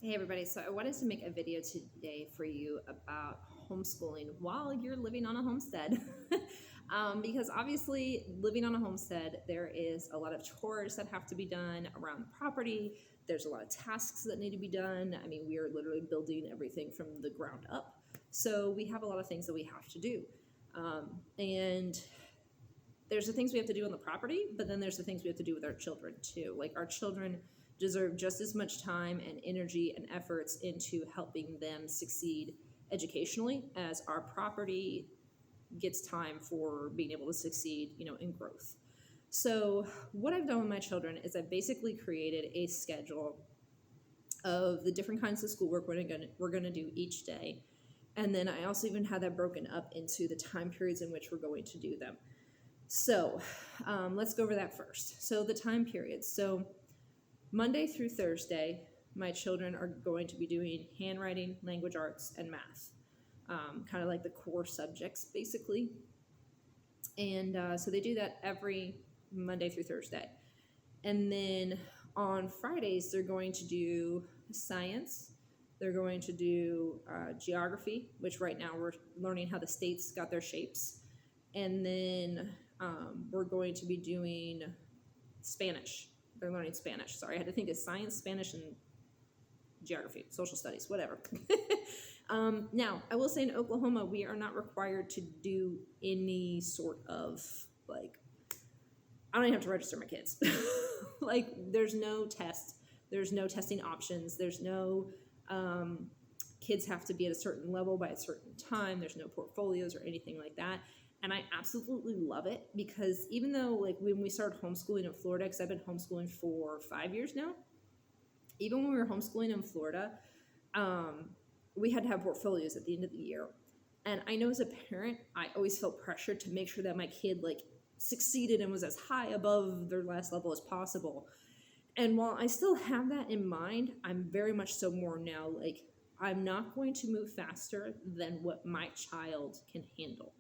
Hey everybody, so I wanted to make a video today for you about homeschooling while you're living on a homestead. Because obviously living on a homestead, there is a lot of chores that have to be done around the property. There's a lot of tasks that need to be done. I mean, we are literally building everything from the ground up. So we have a lot of things that we have to do. And there's the things we have to do on the property, but then there's the things we have to do with our children too. Like our children deserve just as much time and energy and efforts into helping them succeed educationally as our property gets time for being able to succeed, in growth. So what I've done with my children is I've basically created a schedule of the different kinds of schoolwork we're going to do each day. And then I also even had that broken up into the time periods in which we're going to do them. So let's go over that first. So the time periods. So Monday through Thursday, my children are going to be doing handwriting, language arts, and math, kind of like the core subjects, basically. And so they do that every Monday through Thursday. And then on Fridays, they're going to do science. They're going to do geography, which right now we're learning how the states got their shapes. And then we're going to be doing Spanish. They're learning Spanish. Sorry, I had to think of science, Spanish, and geography, social studies, whatever. Now, I will say in Oklahoma, we are not required to do any sort of, I don't even have to register my kids. There's no test. There's no testing options. There's no, kids have to be at a certain level by a certain time. There's no portfolios or anything like that. And I absolutely love it because even though when we started homeschooling in Florida, because I've been homeschooling for 5 years now, even when we were homeschooling in Florida, we had to have portfolios at the end of the year. And I know as a parent, I always felt pressured to make sure that my kid succeeded and was as high above their last level as possible. And while I still have that in mind, I'm very much so more now I'm not going to move faster than what my child can handle.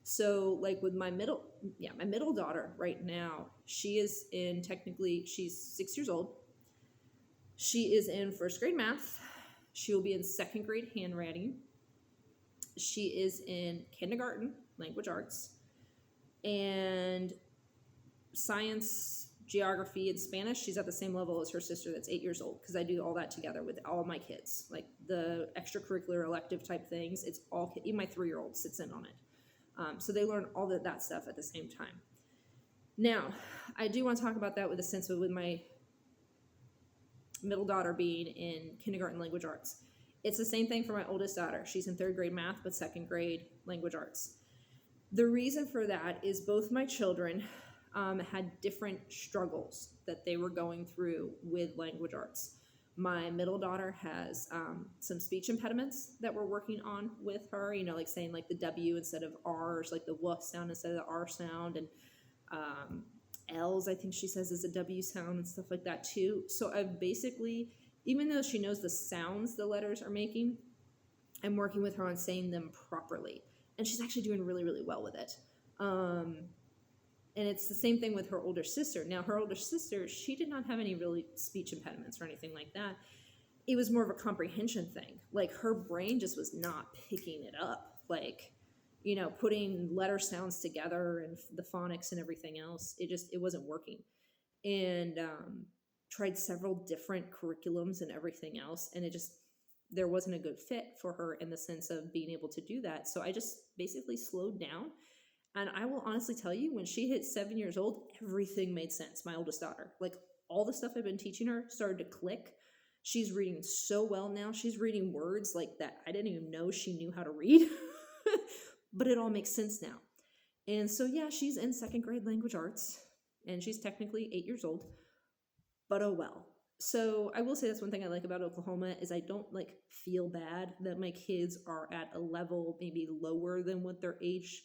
So with my middle daughter right now, she's 6 years old. She is in first grade math. She will be in second grade handwriting. She is in kindergarten language arts and science, geography, and Spanish. She's at the same level as her sister that's 8 years old because I do all that together with all my kids, the extracurricular elective type things. It's all, even my 3-year-old sits in on it. So they learn all that stuff at the same time. Now, I do want to talk about that with my middle daughter being in kindergarten language arts. It's the same thing for my oldest daughter. She's in third grade math, but second grade language arts. The reason for that is both my children had different struggles that they were going through with language arts. My middle daughter has some speech impediments that we're working on with her, saying the W instead of R's, the W sound instead of the R sound, and L's, I think she says, is a W sound and stuff like that too. So I've basically, even though she knows the sounds the letters are making, I'm working with her on saying them properly. And she's actually doing really, really well with it. And it's the same thing with her older sister. Now, her older sister, she did not have any really speech impediments or anything like that. It was more of a comprehension thing. Her brain just was not picking it up. Putting letter sounds together and the phonics and everything else, it wasn't working. And tried several different curriculums and everything else, and there wasn't a good fit for her in the sense of being able to do that. So I just basically slowed down. And I will honestly tell you, when she hit 7 years old, everything made sense. My oldest daughter, all the stuff I've been teaching her started to click. She's reading so well now. She's reading words that I didn't even know she knew how to read, but it all makes sense now. And so, yeah, she's in second grade language arts and she's technically 8 years old, but oh well. So I will say that's one thing I like about Oklahoma is I don't feel bad that my kids are at a level maybe lower than what their age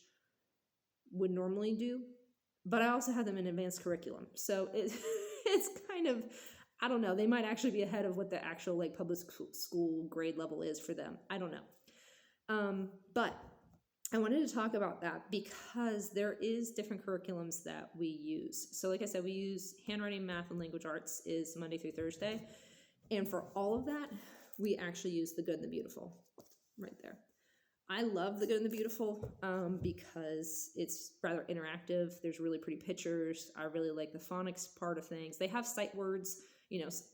would normally do, but I also have them in advanced curriculum. So it's kind of, I don't know, they might actually be ahead of what the actual public school grade level is for them. I don't know. But I wanted to talk about that because there is different curriculums that we use. So like I said, we use handwriting, math, and language arts is Monday through Thursday. And for all of that, we actually use The Good and the Beautiful right there. I love The Good and the Beautiful because it's rather interactive. There's really pretty pictures. I really like the phonics part of things. They have sight words,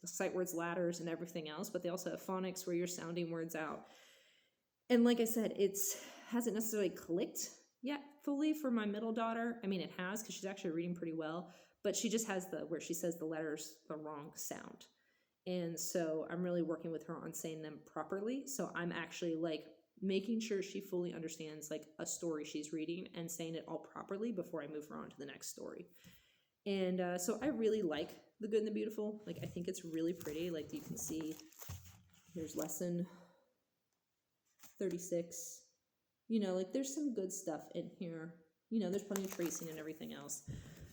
sight words ladders and everything else, but they also have phonics where you're sounding words out. And like I said, it hasn't necessarily clicked yet fully for my middle daughter. I mean, it has, because she's actually reading pretty well, but she just has where she says the letters the wrong sound. And so I'm really working with her on saying them properly. So I'm actually like making sure she fully understands like a story she's reading and saying it all properly before I move her on to the next story. And so I really like The Good and the Beautiful. Like, I think it's really pretty. Like, you can see here's lesson 36. Like, there's some good stuff in here. There's plenty of tracing and everything else.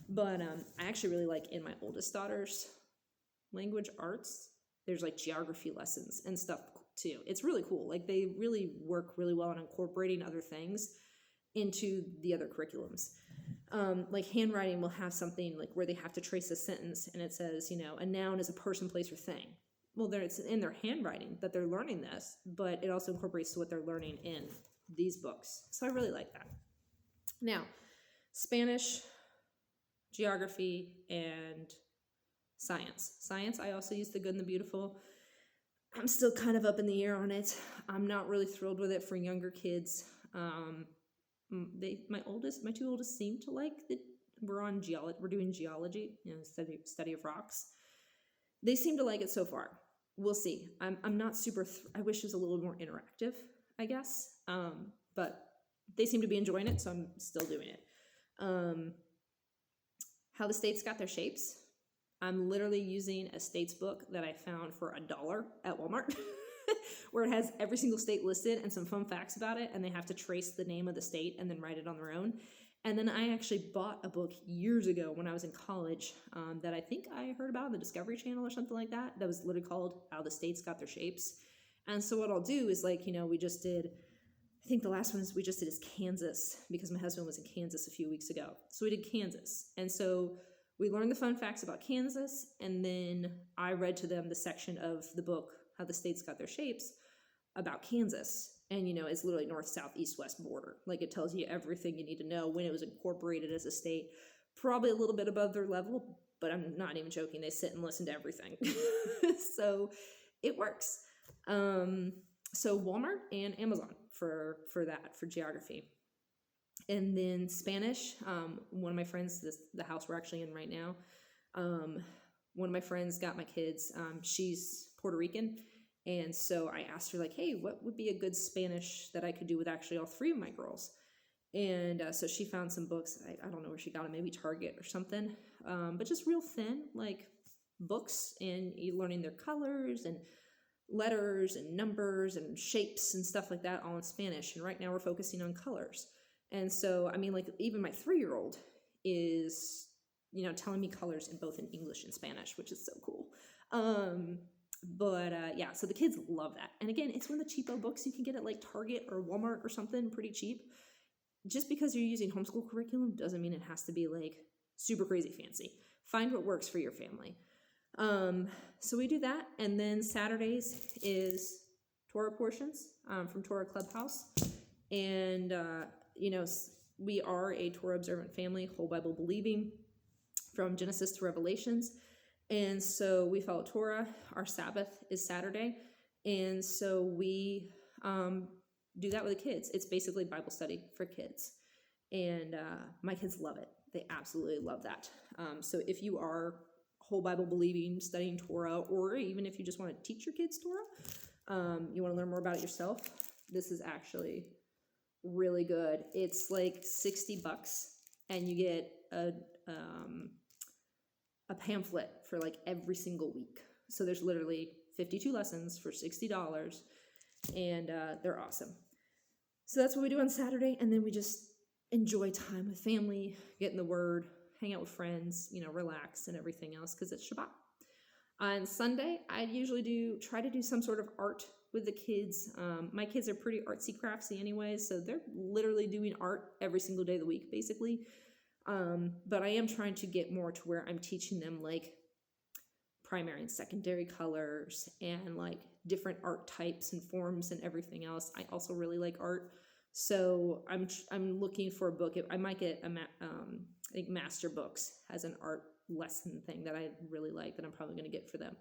But I actually really like in my oldest daughter's language arts, there's like geography lessons and stuff too. It's really cool. Like, they really work really well on incorporating other things into the other curriculums. Like handwriting will have something like where they have to trace a sentence and it says, a noun is a person, place, or thing. Well, it's in their handwriting that they're learning this, but it also incorporates what they're learning in these books. So I really like that. Now, Spanish, geography, and science. Science, I also use The Good and the Beautiful. I'm still kind of up in the air on it. I'm not really thrilled with it for younger kids. My two oldest seem to like that we're doing geology, study of rocks. They seem to like it so far. We'll see. I'm not super, I wish it was a little more interactive, I guess. But they seem to be enjoying it, so I'm still doing it. How the states got their shapes. I'm literally using a states book that I found for $1 at Walmart, where it has every single state listed and some fun facts about it, and they have to trace the name of the state and then write it on their own. And then I actually bought a book years ago when I was in college that I think I heard about on the Discovery Channel or something like that. That was literally called How the States Got Their Shapes. And so what I'll do is we just did, I think the last one we just did is Kansas, because my husband was in Kansas a few weeks ago. So we did Kansas. And so we learned the fun facts about Kansas, and then I read to them the section of the book, How the States Got Their Shapes, about Kansas. And, it's literally north, south, east, west border. Like, it tells you everything you need to know when it was incorporated as a state. Probably a little bit above their level, but I'm not even joking. They sit and listen to everything. So it works. So Walmart and Amazon for that, for geography. And then Spanish, one of my friends, the house we're actually in right now, one of my friends got my kids. She's Puerto Rican. And so I asked her, like, hey, what would be a good Spanish that I could do with actually all three of my girls? And so she found some books. I don't know where she got them, maybe Target or something. But just real thin, like, books, and you're learning their colors and letters and numbers and shapes and stuff like that, all in Spanish. And right now we're focusing on colors. And so, even my 3-year-old is, telling me colors in both in English and Spanish, which is so cool. So the kids love that. And again, it's one of the cheapo books you can get at like Target or Walmart or something, pretty cheap. Just because you're using homeschool curriculum doesn't mean it has to be like super crazy fancy. Find what works for your family. So we do that. And then Saturdays is Torah portions from Torah Clubhouse. And, we are a Torah observant family, whole Bible believing, from Genesis to Revelations. And so we follow Torah. Our Sabbath is Saturday. And so we do that with the kids. It's basically Bible study for kids. And my kids love it. They absolutely love that. So if you are whole Bible believing, studying Torah, or even if you just want to teach your kids Torah, you want to learn more about it yourself, this is actually really good. It's like $60 and you get a pamphlet for like every single week. So there's literally 52 lessons for $60, and they're awesome. So that's what we do on Saturday, and then we just enjoy time with family, get in the Word, hang out with friends, relax and everything else, because it's Shabbat. On Sunday, I usually try to do some sort of art with the kids. My kids are pretty artsy craftsy anyway, so they're literally doing art every single day of the week, basically. But I am trying to get more to where I'm teaching them like primary and secondary colors and like different art types and forms and everything else. I also really like art. So I'm looking for a book. I might get I think Master Books has an art lesson thing that I really like that I'm probably going to get for them.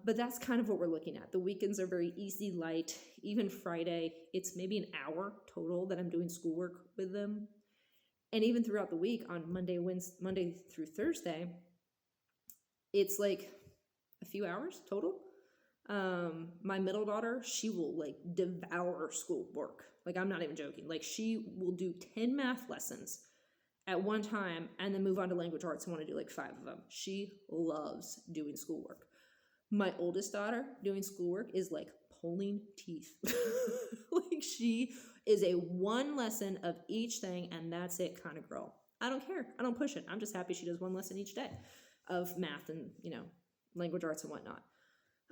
But that's kind of what we're looking at. The weekends are very easy, light. Even Friday, it's maybe an hour total that I'm doing schoolwork with them. And even throughout the week on Monday through Thursday, it's like a few hours total. My middle daughter, she will like devour schoolwork. Like, I'm not even joking. Like, she will do 10 math lessons at one time and then move on to language arts and want to do like 5 of them. She loves doing schoolwork. My oldest daughter doing schoolwork is like pulling teeth. Like, she is a one lesson of each thing and that's it kind of girl. I don't care. I don't push it. I'm just happy she does one lesson each day of math and, language arts and whatnot.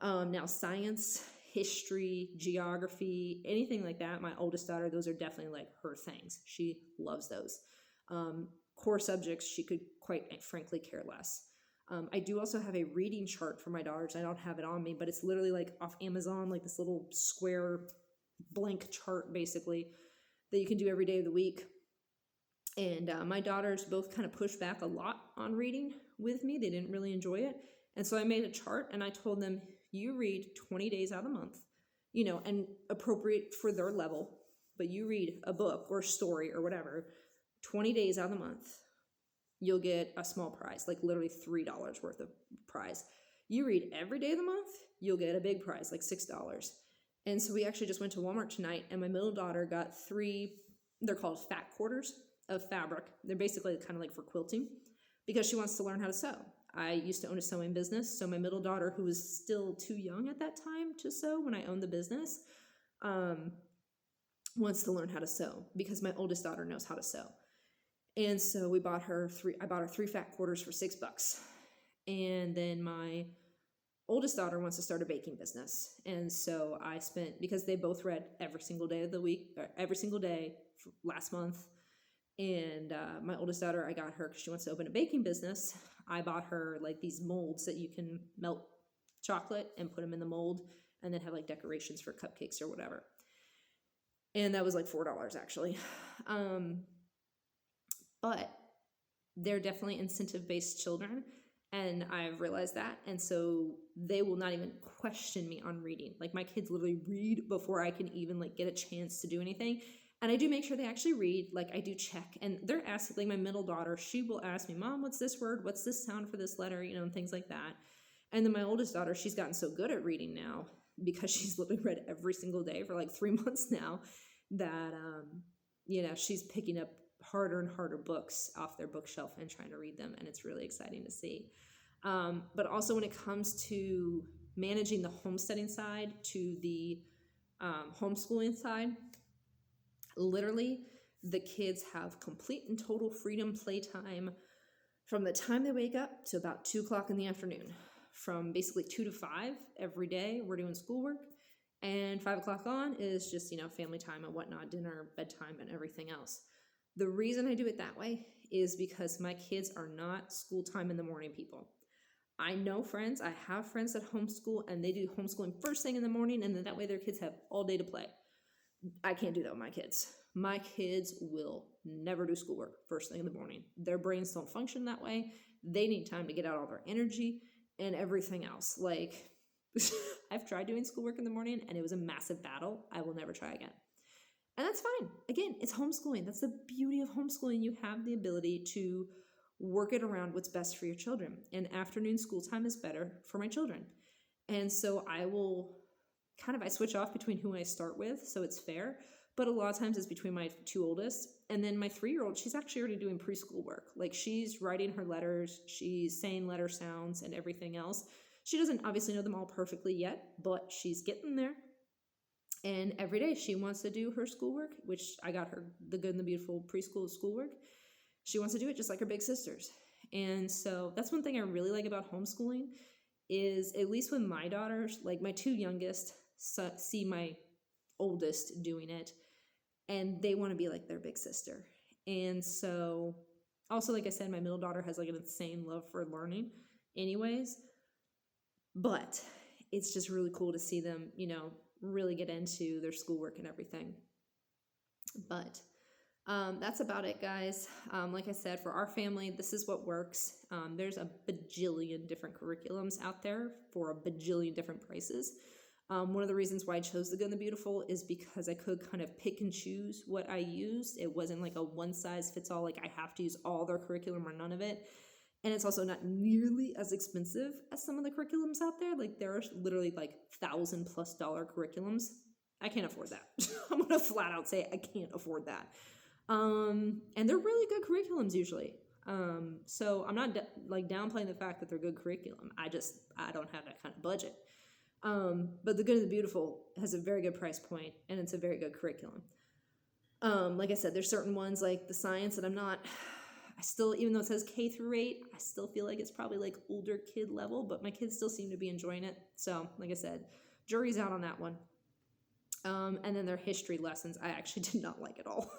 Now science, history, geography, anything like that, my oldest daughter, those are definitely like her things. She loves those. Core subjects, she could quite frankly care less. I do also have a reading chart for my daughters. I don't have it on me, but it's literally like off Amazon, like this little square blank chart basically that you can do every day of the week. And my daughters both kind of pushed back a lot on reading with me. They didn't really enjoy it. And so I made a chart and I told them, you read 20 days out of the month, and appropriate for their level, but you read a book or story or whatever, 20 days out of the month, you'll get a small prize, like literally $3 worth of prize. You read every day of the month, you'll get a big prize, like $6. And so we actually just went to Walmart tonight and my middle daughter got 3, they're called fat quarters of fabric. They're basically kind of like for quilting because she wants to learn how to sew. I used to own a sewing business, so my middle daughter, who was still too young at that time to sew when I owned the business, wants to learn how to sew because my oldest daughter knows how to sew. And so I bought her 3 fat quarters for $6. And then my oldest daughter wants to start a baking business. And so I spent, because they both read every single day of the week, or every single day last month. And my oldest daughter, I got her because she wants to open a baking business. I bought her like these molds that you can melt chocolate and put them in the mold and then have like decorations for cupcakes or whatever. And that was like $4 actually. But they're definitely incentive-based children, and I've realized that. And so they will not even question me on reading. Like, my kids literally read before I can even like get a chance to do anything. And I do make sure they actually read. Like, I do check, and they're asking, like my middle daughter, she will ask me, Mom, what's this word? What's this sound for this letter? And things like that. And then my oldest daughter, she's gotten so good at reading now because she's literally read every single day for like 3 months now that, she's picking up harder and harder books off their bookshelf and trying to read them. And it's really exciting to see. But also when it comes to managing the homesteading side to the homeschooling side, literally the kids have complete and total freedom playtime from the time they wake up to about 2:00 in the afternoon. From basically 2 to 5 every day, we're doing schoolwork. And 5:00 on is just, family time and whatnot, dinner, bedtime, and everything else. The reason I do it that way is because my kids are not school time in the morning people. I have friends that homeschool and they do homeschooling first thing in the morning, and then that way their kids have all day to play. I can't do that with my kids. My kids will never do schoolwork first thing in the morning. Their brains don't function that way. They need time to get out all their energy and everything else. Like, I've tried doing schoolwork in the morning and it was a massive battle. I will never try again. And that's fine. Again, it's homeschooling. That's the beauty of homeschooling. You have the ability to work it around what's best for your children. And afternoon school time is better for my children. And so I switch off between who I start with, so it's fair. But a lot of times it's between my 2 oldest. And then my 3-year-old, she's actually already doing preschool work. Like, she's writing her letters, she's saying letter sounds and everything else. She doesn't obviously know them all perfectly yet, but she's getting there. And every day she wants to do her schoolwork, which I got her the Good and the Beautiful preschool schoolwork. She wants to do it just like her big sisters. And so that's one thing I really like about homeschooling is, at least with my daughters, like my 2 youngest see my oldest doing it and they want to be like their big sister. And so also, like I said, my middle daughter has like an insane love for learning anyways. But it's just really cool to see them, really get into their schoolwork and everything. But that's about it, guys. Like I said, for our family, this is what works. There's a bajillion different curriculums out there for a bajillion different prices. One of the reasons why I chose the Good and the Beautiful is because I could kind of pick and choose what I used. It wasn't like a one size fits all, like I have to use all their curriculum or none of it. And it's also not nearly as expensive as some of the curriculums out there. Like there are literally like $1,000+ curriculums. I can't afford that. I'm going to flat out say I can't afford that. And they're really good curriculums usually. So I'm not downplaying the fact that they're good curriculum. I don't have that kind of budget. But the Good and the Beautiful has a very good price point, and it's a very good curriculum. Like I said, there's certain ones like the science that I still, even though it says K through 8, I still feel like it's probably like older kid level, but my kids still seem to be enjoying it. So like I said, jury's out on that one. And then their history lessons, I actually did not like at all.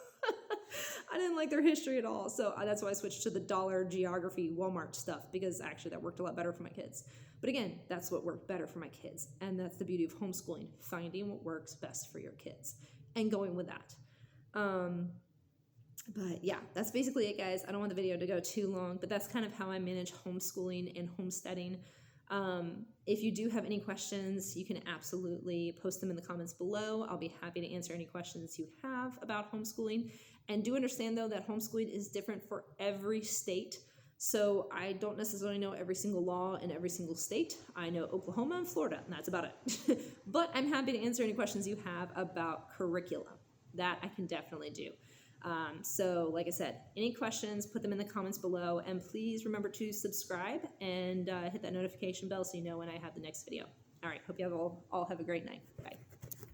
I didn't like their history at all. So that's why I switched to the dollar geography Walmart stuff, because actually that worked a lot better for my kids. But again, that's what worked better for my kids. And that's the beauty of homeschooling, finding what works best for your kids and going with that. But yeah, that's basically it, guys. I don't want the video to go too long, but that's kind of how I manage homeschooling and homesteading. If you do have any questions, you can absolutely post them in the comments below. I'll be happy to answer any questions you have about homeschooling. And do understand, though, that homeschooling is different for every state. So I don't necessarily know every single law in every single state. I know Oklahoma and Florida, and that's about it. But I'm happy to answer any questions you have about curriculum. That I can definitely do. So like I said, any questions, put them in the comments below, and please remember to subscribe and hit that notification bell so you know when I have the next video. All right, hope you all have a great night. Bye.